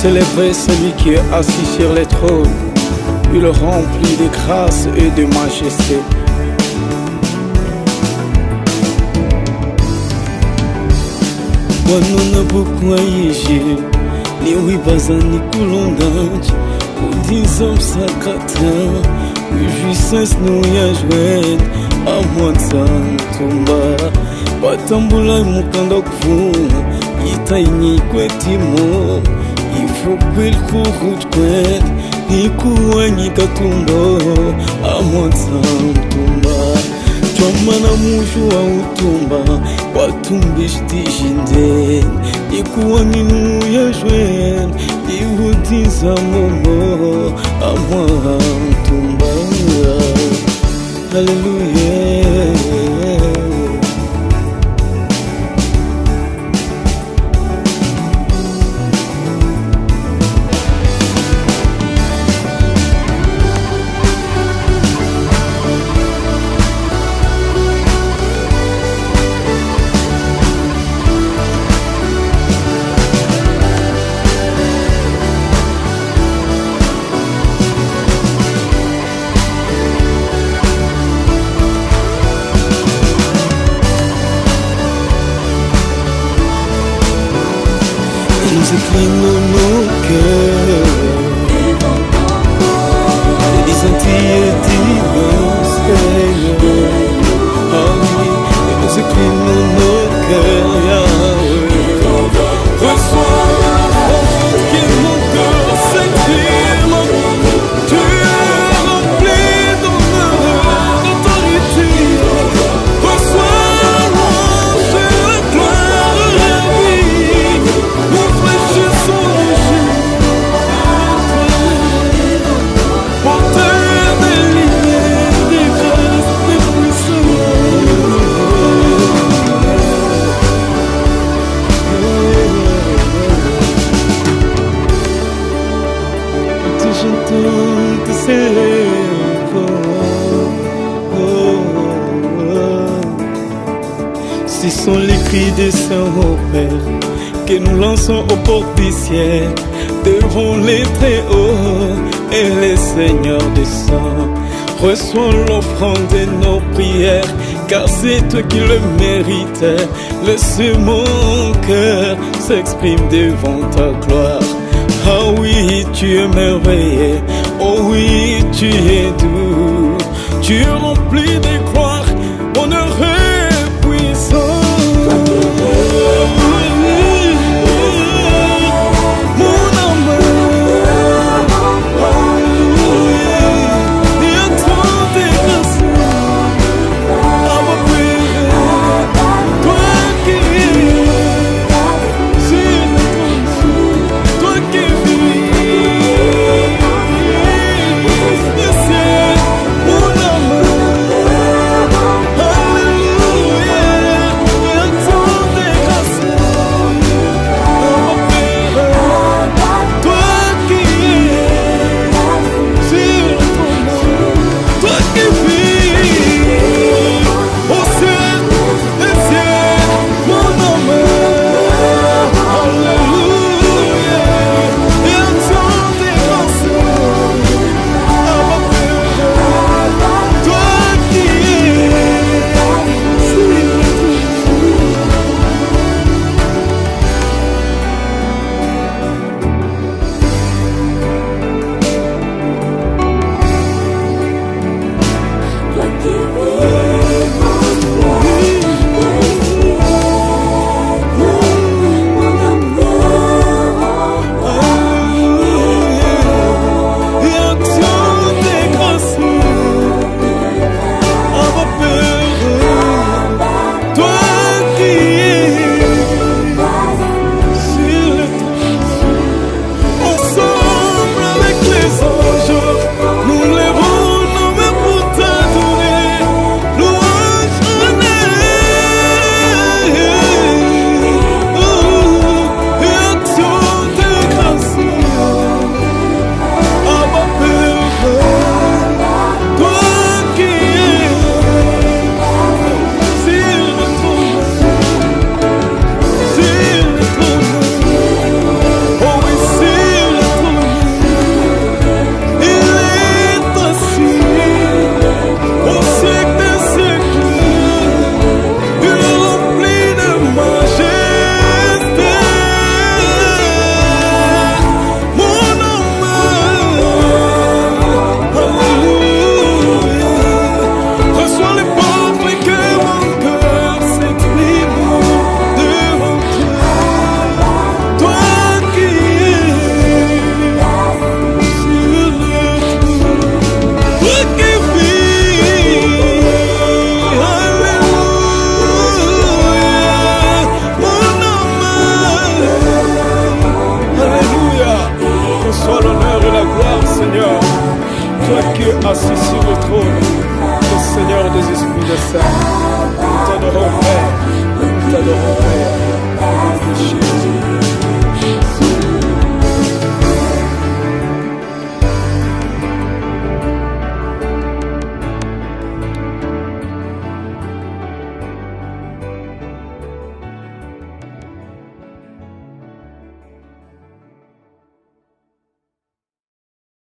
Célébrer celui qui est assis sur les trônes, il remplit de grâce et de majesté. Wanuna bukwaije ni wibazani kulondante udizam sakata ujuisens no yajwet amwansan tumba batambula mukanda kuvuna itainyi kwetimo ifukwil kuhutkwet nikuwanyi katumbo amwansan tumba Chomana mushu wa utumba Watumbish dijinde Ikuwa minu ya jwen Iwutiza momo Amwa utumba Hallelujah. Nous inclinons nos cœurs des Antilles et divins Seigneur. Ah oui, nous inclinons nos cœurs, Yahweh. Reçois l'offrande qui mon cœur s'exprime. Tu es rempli d'honneur, d'autorité. Reçois louange et la gloire de la vie. Nos flèches sont légers, porteurs des lumières, des grâces, des puissances. Te chantons, te célébrons. Ce sont les cris des saints au Père que nous lançons aux portes du ciel, devant les très hauts et les seigneurs des saints. Reçois l'offrande de nos prières, car c'est toi qui le mérites. Laisse mon cœur s'exprime devant ta gloire. Ah oui, tu es merveilleux, oh oui, tu es doux, tu es rempli de gloire, honneur.